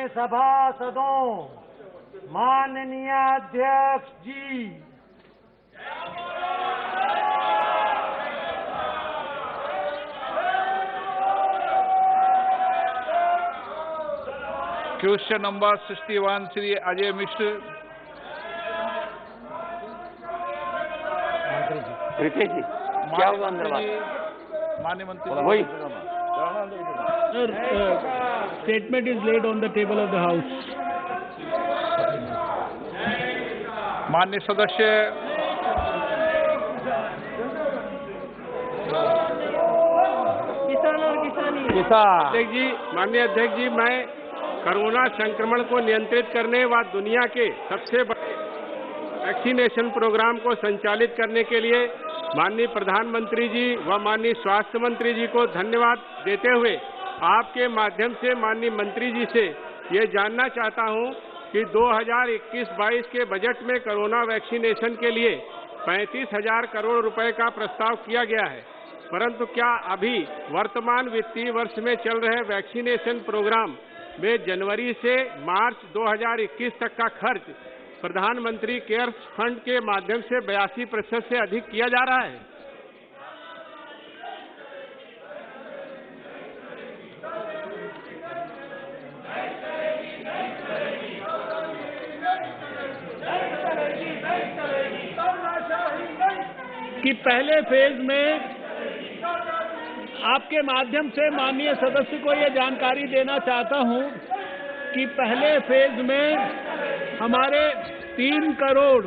सभासदों, माननीय अध्यक्ष जी, question number 61 Shri Ajay Mishra. Ritesh जी, क्या हुआ अंदर बात? माननीय मंत्री वही Sir, statement is laid on the table of the House. माननीय सदस्य अध्यक्ष जी, माननीय अध्यक्ष जी, मैं कोरोना संक्रमण को नियंत्रित करने व दुनिया के सबसे बड़े वैक्सीनेशन प्रोग्राम को संचालित करने के लिए माननीय प्रधानमंत्री जी व माननीय स्वास्थ्य मंत्री जी को धन्यवाद देते हुए आपके माध्यम से माननीय मंत्री जी से ये जानना चाहता हूं कि 2021-22 के बजट में कोरोना वैक्सीनेशन के लिए 35,000 करोड़ रुपए का प्रस्ताव किया गया है, परंतु क्या अभी वर्तमान वित्तीय वर्ष में चल रहे वैक्सीनेशन प्रोग्राम में जनवरी से मार्च 2021 तक का खर्च प्रधानमंत्री केयर्स फंड के माध्यम से 82% से अधिक किया जा रहा है? कि पहले फेज में आपके माध्यम से माननीय सदस्य को ये जानकारी देना चाहता हूं कि पहले फेज में हमारे 3 करोड़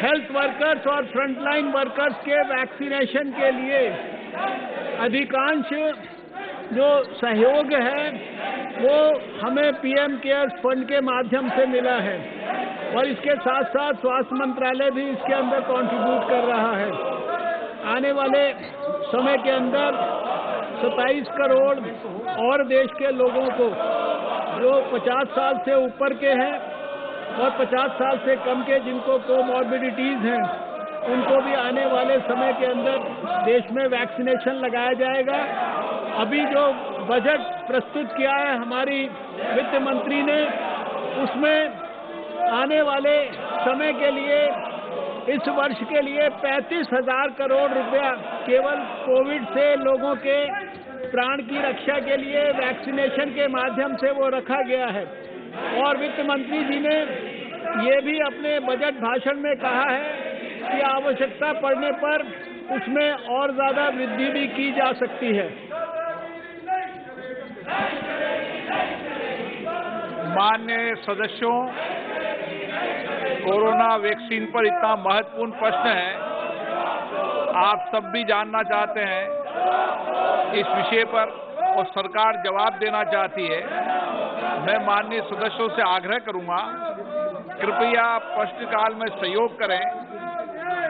हेल्थ वर्कर्स और फ्रंटलाइन वर्कर्स के वैक्सीनेशन के लिए अधिकांश जो सहयोग है वो हमें पीएम केयर्स फंड के माध्यम से मिला है और इसके साथ साथ स्वास्थ्य मंत्रालय भी इसके अंदर कंट्रीब्यूट कर रहा है। आने वाले समय के अंदर 27 करोड़ और देश के लोगों को जो 50 साल से ऊपर के हैं और 50 साल से कम के जिनको कोमॉर्बिडिटीज हैं उनको भी आने वाले समय के अंदर देश में वैक्सीनेशन लगाया जाएगा। अभी जो बजट प्रस्तुत किया है हमारी वित्त मंत्री ने, उसमें आने वाले समय के लिए इस वर्ष के लिए 35,000 करोड़ रुपया केवल कोविड से लोगों के प्राण की रक्षा के लिए वैक्सीनेशन के माध्यम से वो रखा गया है। और वित्त मंत्री जी ने ये भी अपने बजट भाषण में कहा है कि आवश्यकता पड़ने पर उसमें और ज्यादा वृद्धि भी की जा सकती है। माननीय सदस्यों, कोरोना वैक्सीन पर इतना महत्वपूर्ण प्रश्न है, आप सब भी जानना चाहते हैं इस विषय पर और सरकार जवाब देना चाहती है। मैं माननीय सदस्यों से आग्रह करूंगा, कृपया प्रश्नकाल में सहयोग करें।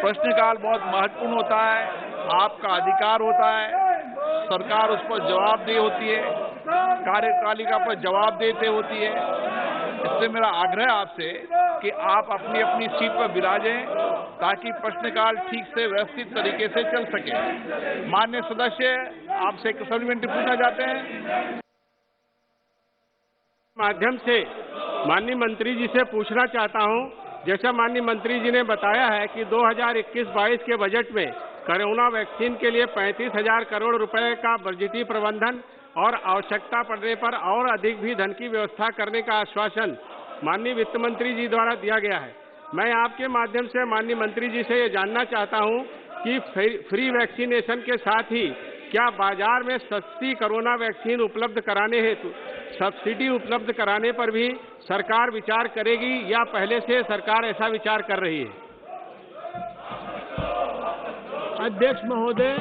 प्रश्नकाल बहुत महत्वपूर्ण होता है, आपका अधिकार होता है, सरकार उस पर जवाबदेही होती है, कार्यपालिका पर जवाबदेही होती है। इसलिए मेरा आग्रह आपसे कि आप अपनी अपनी सीट पर विराजें ताकि प्रश्नकाल ठीक से व्यवस्थित तरीके से चल सके। माननीय सदस्य, आपसे एक सप्लीमेंट्री पूछना चाहते हैं। माध्यम से माननीय मंत्री जी से पूछना चाहता हूं, जैसा माननीय मंत्री जी ने बताया है कि 2021-22 के बजट में कोरोना वैक्सीन के लिए 35,000 करोड़ रुपए का बजटीय प्रबंधन और आवश्यकता पड़ने पर और अधिक भी धन की व्यवस्था करने का आश्वासन माननीय वित्त मंत्री जी द्वारा दिया गया है। मैं आपके माध्यम से माननीय मंत्री जी से ये जानना चाहता हूं कि फ्री वैक्सीनेशन के साथ ही क्या बाजार में सस्ती कोरोना वैक्सीन उपलब्ध कराने हेतु सब्सिडी उपलब्ध कराने पर भी सरकार विचार करेगी या पहले से सरकार ऐसा विचार कर रही है? अध्यक्ष महोदय,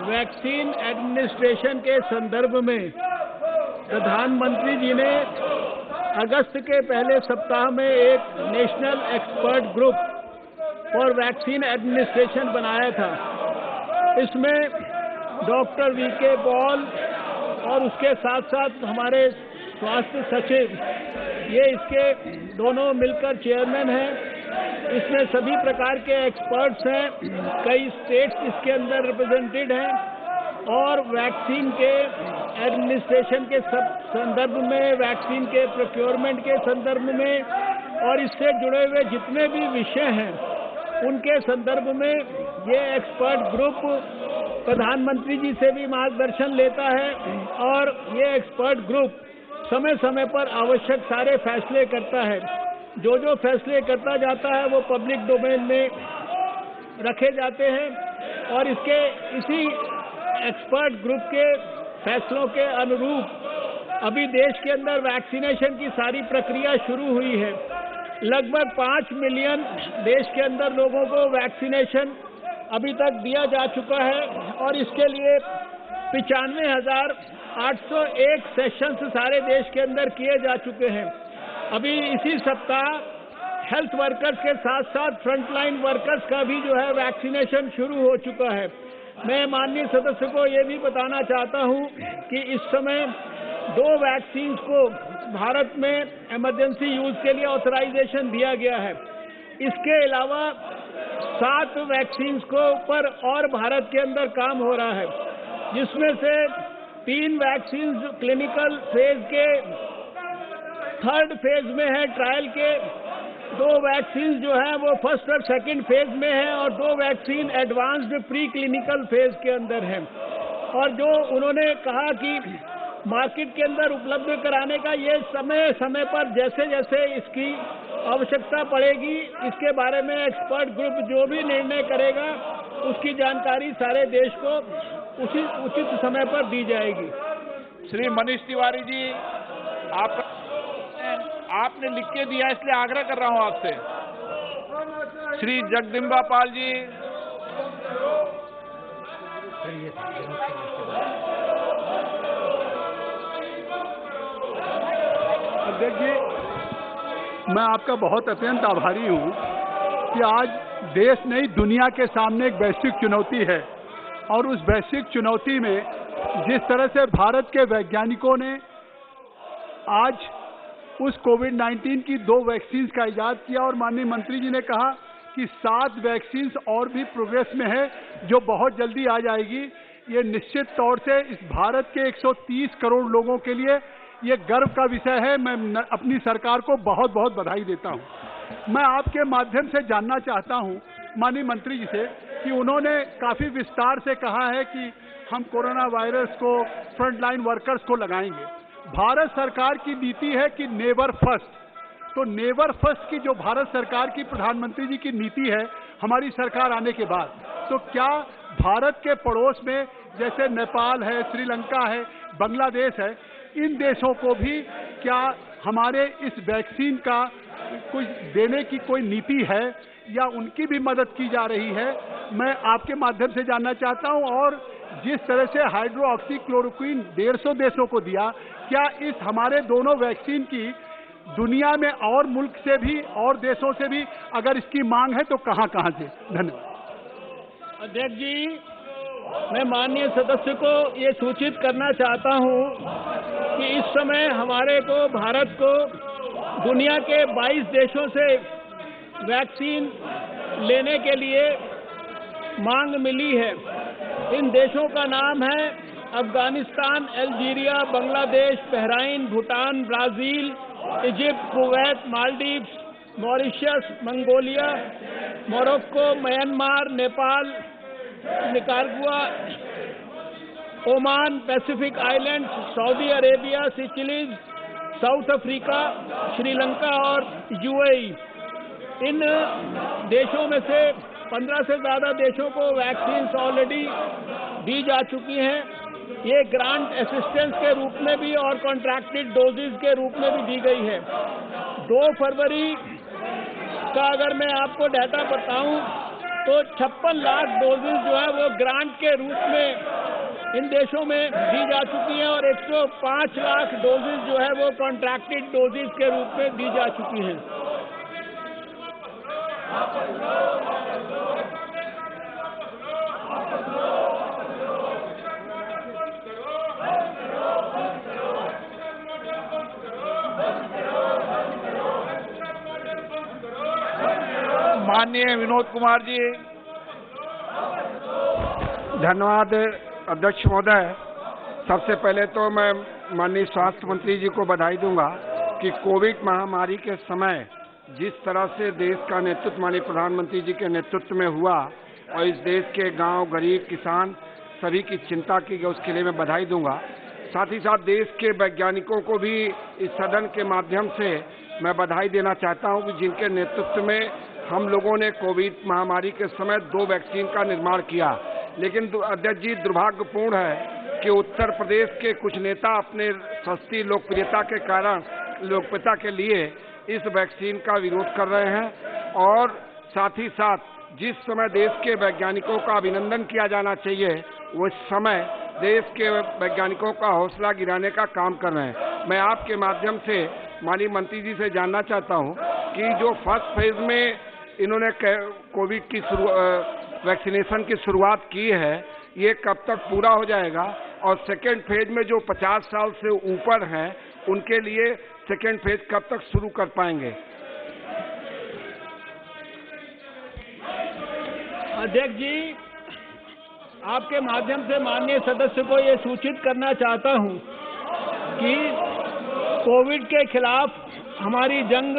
वैक्सीन एडमिनिस्ट्रेशन के संदर्भ में प्रधानमंत्री जी ने अगस्त के पहले सप्ताह में एक national expert group for vaccine administration बनाया था। इसमें डॉक्टर वीके पॉल और उसके साथ साथ हमारे स्वास्थ्य सचिव, ये इसके दोनों मिलकर चेयरमैन हैं। इसमें सभी प्रकार के एक्सपर्ट्स हैं, कई स्टेट्स इसके अंदर रिप्रेजेंटेड हैं और वैक्सीन के एडमिनिस्ट्रेशन के संदर्भ में, वैक्सीन के प्रोक्योरमेंट के संदर्भ में और इससे जुड़े हुए जितने भी विषय हैं उनके संदर्भ में ये एक्सपर्ट ग्रुप प्रधानमंत्री जी से भी मार्गदर्शन लेता है और ये एक्सपर्ट ग्रुप समय समय पर आवश्यक सारे फैसले करता है। जो जो फैसले करता जाता है वो पब्लिक डोमेन में रखे जाते हैं और इसी एक्सपर्ट ग्रुप के फैसलों के अनुरूप अभी देश के अंदर वैक्सीनेशन की सारी प्रक्रिया शुरू हुई है। लगभग 5 मिलियन देश के अंदर लोगों को वैक्सीनेशन अभी तक दिया जा चुका है और इसके लिए 95,801 सेशंस सारे देश के अंदर किए जा चुके हैं। अभी इसी सप्ताह हेल्थ वर्कर्स के साथ साथ फ्रंटलाइन वर्कर्स का भी जो है वैक्सीनेशन शुरू हो चुका है। मैं माननीय सदस्य को ये भी बताना चाहता हूँ कि इस समय 2 वैक्सीन को भारत में इमरजेंसी यूज के लिए ऑथराइजेशन दिया गया है। इसके अलावा 7 वैक्सीन को पर और भारत के अंदर काम हो रहा है, जिसमें से 3 वैक्सीन क्लिनिकल फेज के 3rd फेज में है ट्रायल के, 2 वैक्सीन जो है वो 1st और 2nd फेज में है और 2 vaccine advanced pre clinical phase के अंदर है। और जो उन्होंने कहा कि मार्केट के अंदर उपलब्ध कराने का ये समय समय पर जैसे जैसे इसकी आवश्यकता पड़ेगी इसके बारे में एक्सपर्ट ग्रुप जो भी निर्णय करेगा उसकी जानकारी सारे देश को उचित समय पर दी जाएगी। श्री मनीष तिवारी जी, आपने लिख के दिया इसलिए आग्रह कर रहा हूं आपसे। श्री जगदम्बा पाल जी, अध्यक्ष जी, मैं आपका बहुत अत्यंत आभारी हूं कि आज देश नहीं दुनिया के सामने एक वैश्विक चुनौती है और उस वैश्विक चुनौती में जिस तरह से भारत के वैज्ञानिकों ने आज उस कोविड-19 की 2 वैक्सीन का इजाद किया और माननीय मंत्री जी ने कहा कि 7 वैक्सीन और भी प्रोग्रेस में है जो बहुत जल्दी आ जाएगी। ये निश्चित तौर से इस भारत के 130 करोड़ लोगों के लिए ये गर्व का विषय है। मैं अपनी सरकार को बहुत बहुत बधाई देता हूं। मैं आपके माध्यम से जानना चाहता हूं माननीय मंत्री जी से कि उन्होंने काफी विस्तार से कहा है कि हम कोरोना वायरस को फ्रंटलाइन वर्कर्स को लगाएंगे। भारत सरकार की नीति है कि नेवर फर्स्ट, तो नेवर फर्स्ट की जो भारत सरकार की प्रधानमंत्री जी की नीति है हमारी सरकार आने के बाद, तो क्या भारत के पड़ोस में जैसे नेपाल है, श्रीलंका है, बांग्लादेश है, इन देशों को भी क्या हमारे इस वैक्सीन का कुछ देने की कोई नीति है या उनकी भी मदद की जा रही है? मैं आपके माध्यम से जानना चाहता हूं। और जिस तरह से हाइड्रोक्सी क्लोरोक्विन 150 देशों को दिया, क्या इस हमारे दोनों वैक्सीन की दुनिया में और मुल्क से भी और देशों से भी अगर इसकी मांग है तो कहां कहां से? धन्यवाद। अध्यक्ष जी, मैं माननीय सदस्य को ये सूचित करना चाहता हूं कि इस समय हमारे को भारत को दुनिया के 22 देशों से वैक्सीन लेने के लिए मांग मिली है। इन देशों का नाम है Afghanistan, Algeria, Bangladesh, Bahrain, Bhutan, Brazil, Egypt, Kuwait, Maldives, Mauritius, Mongolia, Morocco, Myanmar, Nepal, Nicaragua, Oman, Pacific Islands, Saudi Arabia, Seychelles, South Africa, Sri Lanka और यूएई। इन देशों में से 15 से ज्यादा देशों को वैक्सीन ऑलरेडी दी जा चुकी हैं। ये ग्रांट असिस्टेंस के रूप में भी और कॉन्ट्रैक्टेड डोजेज के रूप में भी दी गई है। 2 फरवरी का अगर मैं आपको डाटा बताऊं तो 56 लाख डोजेज जो है वो ग्रांट के रूप में इन देशों में दी जा चुकी हैं और 105 लाख डोजेज जो है वो कॉन्ट्रैक्टेड डोजेज के रूप में दी जा चुकी हैं। माननीय विनोद कुमार जी। धन्यवाद अध्यक्ष महोदय, सबसे पहले तो मैं माननीय स्वास्थ्य मंत्री जी को बधाई दूंगा कि कोविड महामारी के समय जिस तरह से देश का नेतृत्व माननीय प्रधानमंत्री जी के नेतृत्व में हुआ और इस देश के गांव, गरीब, किसान सभी की चिंता की गई, उसके लिए मैं बधाई दूंगा। साथ ही साथ देश के वैज्ञानिकों को भी इस सदन के माध्यम से मैं बधाई देना चाहता हूं कि जिनके नेतृत्व में हम लोगों ने कोविड महामारी के समय 2 वैक्सीन का निर्माण किया। लेकिन अध्यक्ष जी, दुर्भाग्यपूर्ण है कि उत्तर प्रदेश के कुछ नेता अपने सस्ती लोकप्रियता के कारण, लोकप्रियता के लिए इस वैक्सीन का विरोध कर रहे हैं और साथ ही साथ जिस समय देश के वैज्ञानिकों का अभिनंदन किया जाना चाहिए, वो समय देश के वैज्ञानिकों का हौसला गिराने का काम कर रहे हैं। मैं आपके माध्यम से माननीय मंत्री जी से जानना चाहता हूं कि जो फर्स्ट फेज में इन्होंने कोविड की वैक्सीनेशन की शुरुआत की है, ये कब तक पूरा हो जाएगा और सेकेंड फेज में जो 50 साल से ऊपर हैं उनके लिए सेकेंड फेज कब तक शुरू कर पाएंगे? अध्यक्ष जी, आपके माध्यम से माननीय सदस्य को ये सूचित करना चाहता हूं कि कोविड के खिलाफ हमारी जंग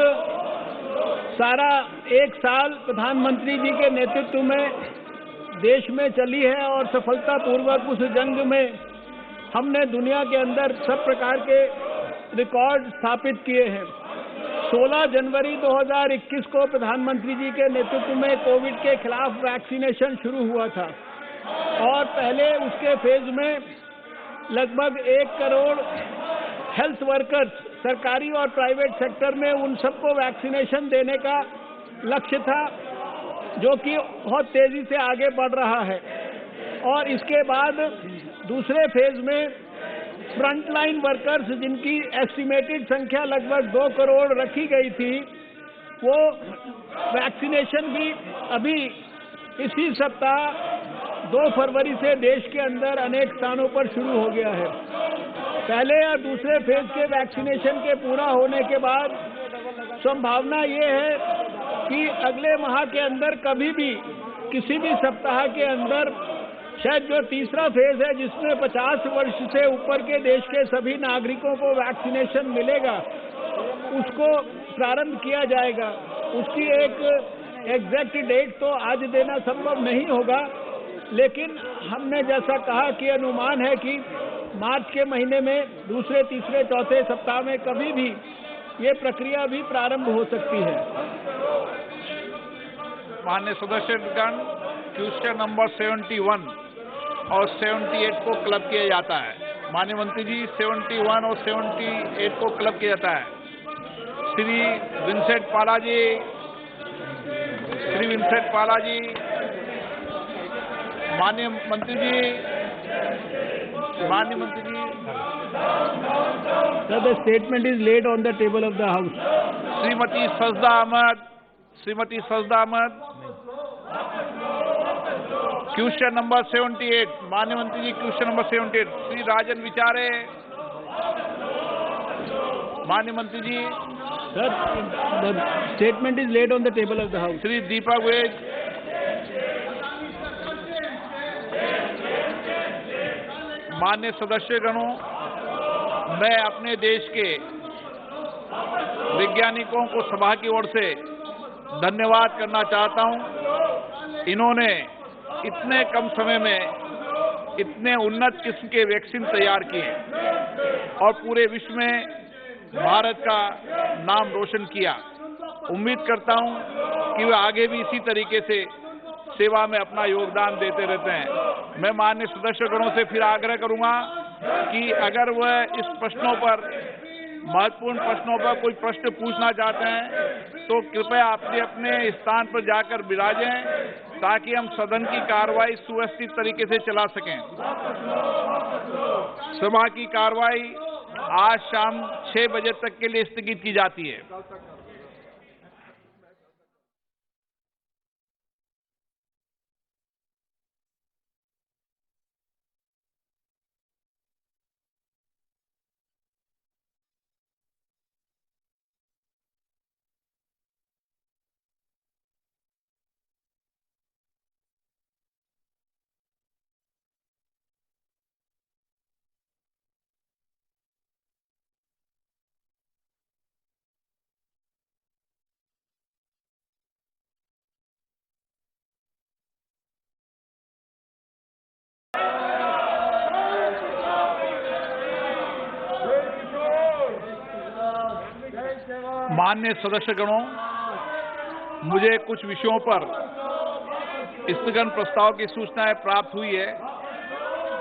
सारा 1 साल प्रधानमंत्री जी के नेतृत्व में देश में चली है और सफलतापूर्वक उस जंग में हमने दुनिया के अंदर सब प्रकार के रिकॉर्ड स्थापित किए हैं। 16 जनवरी 2021 को प्रधानमंत्री जी के नेतृत्व में कोविड के खिलाफ वैक्सीनेशन शुरू हुआ था और पहले उसके फेज में लगभग 1 करोड़ हेल्थ वर्कर्स सरकारी और प्राइवेट सेक्टर में उन सबको वैक्सीनेशन देने का लक्ष्य था, जो कि बहुत तेजी से आगे बढ़ रहा है। और इसके बाद दूसरे फेज में फ्रंटलाइन वर्कर्स, जिनकी एस्टिमेटेड संख्या लगभग 2 करोड़ रखी गई थी, वो वैक्सीनेशन भी अभी इसी सप्ताह 2 फरवरी से देश के अंदर अनेक स्थानों पर शुरू हो गया है। पहले और दूसरे फेज के वैक्सीनेशन के पूरा होने के बाद संभावना ये है कि अगले माह के अंदर कभी भी किसी भी सप्ताह के अंदर शायद जो तीसरा फेज है, जिसमें 50 वर्ष से ऊपर के देश के सभी नागरिकों को वैक्सीनेशन मिलेगा, उसको प्रारंभ किया जाएगा। उसकी एक एग्जैक्ट डेट तो आज देना संभव नहीं होगा, लेकिन हमने जैसा कहा कि अनुमान है कि मार्च के महीने में दूसरे, तीसरे, चौथे सप्ताह में कभी भी ये प्रक्रिया भी प्रारंभ हो सकती है। माननीय सदस्यगण, क्वेश्चन नंबर 71 और 78 को क्लब किया जाता है। माननीय मंत्री जी, 71 और 78 को क्लब किया जाता है। श्री विंसेंट पाला जी, श्री विंसेंट पाला जी, माननीय मंत्री जी, माननीय मंत्री जी। Sir, the statement is laid on the table of the House. Shrimati सजदा अहमद, श्रीमती सजदा अहमद, क्वेश्चन नंबर 78, माननीय मंत्री जी, क्वेश्चन नंबर 78। श्री राजन विचारे, माननीय मंत्री जी। Sir, the statement is laid on the table of the House. Shri Deepak वेद, माननीय सदस्यगणों, मैं अपने देश के वैज्ञानिकों को सभा की ओर से धन्यवाद करना चाहता हूं। इन्होंने इतने कम समय में इतने उन्नत किस्म के वैक्सीन तैयार किए और पूरे विश्व में भारत का नाम रोशन किया। उम्मीद करता हूं कि वे आगे भी इसी तरीके से सेवा में अपना योगदान देते रहते हैं। मैं माननीय सदस्यगणों से फिर आग्रह करूंगा कि अगर वह इस प्रश्नों पर, महत्वपूर्ण प्रश्नों पर कोई प्रश्न पूछना चाहते हैं तो कृपया अपने अपने स्थान पर जाकर विराजें, ताकि हम सदन की कार्रवाई सुव्यवस्थित तरीके से चला सकें। सभा की कार्रवाई आज शाम 6 बजे तक के लिए स्थगित की जाती है। माननीय सदस्यगणों, मुझे कुछ विषयों पर स्थगन प्रस्ताव की सूचनाएं प्राप्त हुई है।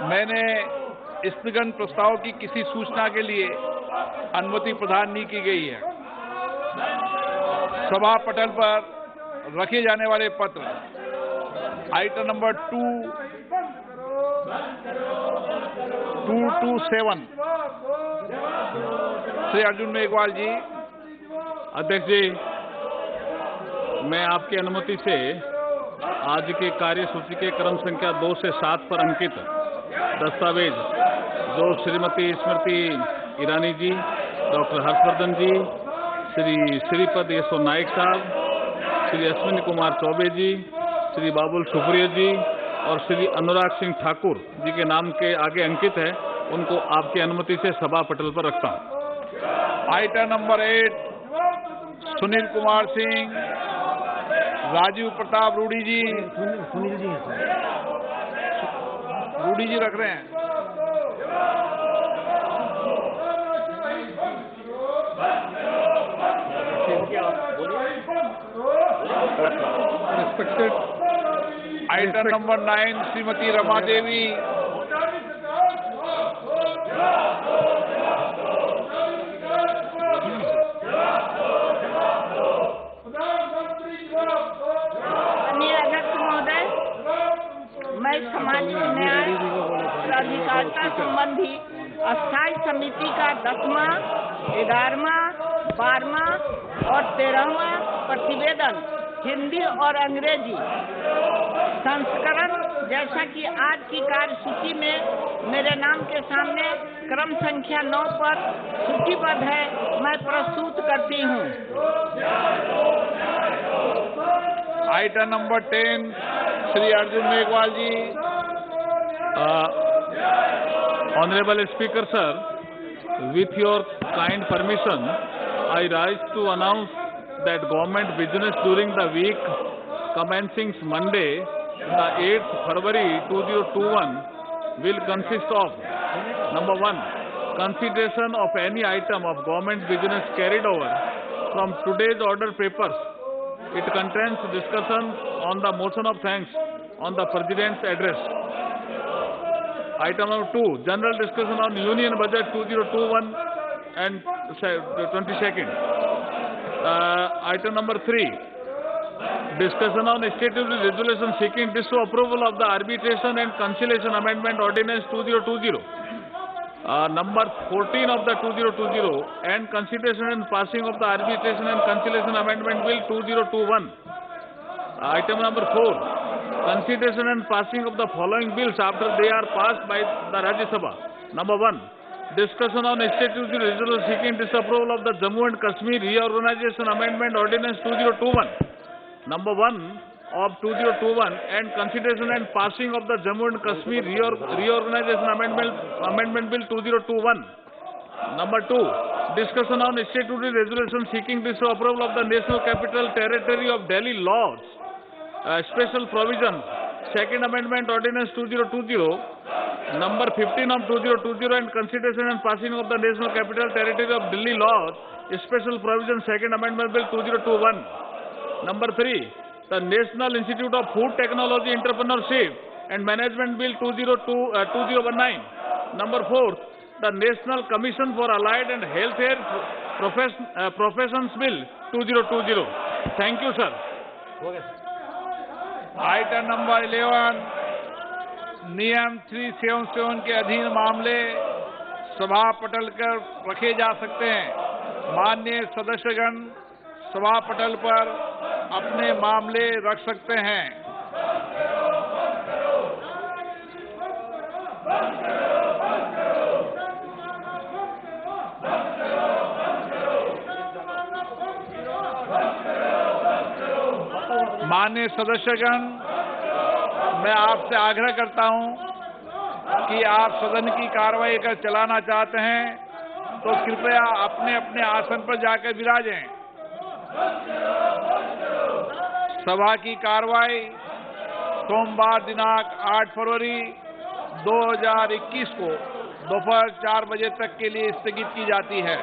मैंने स्थगन प्रस्ताव की किसी सूचना के लिए अनुमति प्रदान नहीं की गई है। सभा पटल पर रखे जाने वाले पत्र आइटम नंबर 227 श्री अर्जुन मेघवाल जी। अध्यक्ष जी, मैं आपकी अनुमति से आज के कार्यसूची के क्रम संख्या 2 से 7 पर अंकित दस्तावेज जो श्रीमती स्मृति ईरानी जी, डॉक्टर हर्षवर्धन जी, श्री श्रीपद येसो नाइक साहब, श्री अश्विनी कुमार चौबे जी, श्री बाबुल सुप्रिया जी और श्री अनुराग सिंह ठाकुर जी के नाम के आगे अंकित है, उनको आपकी अनुमति से सभा पटल पर रखता हूं। आइटम नंबर 8 सुनील कुमार सिंह, राजीव प्रताप रूडी जी। सुनील जी रूडी जी रख रहे हैं। Item number 9 Shrimati Rama Devi. मैं सामाजिक न्याय अधिकारिता संबंधी अस्थायी समिति का 10वां, 11वां, 12वां और 13वां प्रतिवेदन हिंदी और अंग्रेजी संस्करण जैसा कि आज की कार्यसूची में मेरे नाम के सामने क्रम संख्या 9 पर सूचीबद्ध है, मैं प्रस्तुत करती हूँ। Item number 10 Shri Arjun Meghwal ji. Honorable Speaker, sir, with your kind permission, I rise to announce that government business during the week commencing Monday, the 8th February 2021, will consist of number 1, consideration of any item of government business carried over from today's order papers. It contains discussion on the motion of thanks on the President's address. Item number 2, general discussion on Union Budget 2021 and 22nd. Item number 3, discussion on statutory resolution seeking disapproval of the Arbitration and Conciliation Amendment Ordinance 2020. Number 14 of the 2020 and consideration and passing of the Arbitration and Conciliation Amendment Bill 2021. Item number 4, consideration and passing of the following bills after they are passed by the Rajya Sabha. Number 1, discussion on statutory resolution seeking disapproval of the Jammu and Kashmir Reorganization Amendment Ordinance 2021. Number 1 of 2021 and consideration and passing of the Jammu and Kashmir Reorganization Amendment Bill 2021. Number 2, discussion on statutory resolution seeking disapproval of the National Capital Territory of Delhi laws, special provisions, Second Amendment Ordinance 2020. Number 15 of 2020 and consideration and passing of the National Capital Territory of Delhi laws, special provisions, Second Amendment Bill 2021. Number 3, the National Institute of Food Technology Entrepreneurship and Management Bill 2019. Number 4, the National Commission for Allied and Healthcare Professions Bill 2020. Thank you, sir. Item number 11 नियम 377 के अधीन मामले सभा पटल पर रखे जा सकते हैं। माननीय सदस्यगण सभा पटल पर अपने मामले रख सकते हैं। माननीय सदस्यगण, मैं आपसे आग्रह करता हूं कि आप सदन की कार्रवाई अगर चलाना चाहते हैं तो कृपया अपने अपने आसन पर जाकर विराजें। सभा की कार्रवाई सोमवार दिनांक 8 फरवरी 2021 को दोपहर 4 बजे तक के लिए स्थगित की जाती है।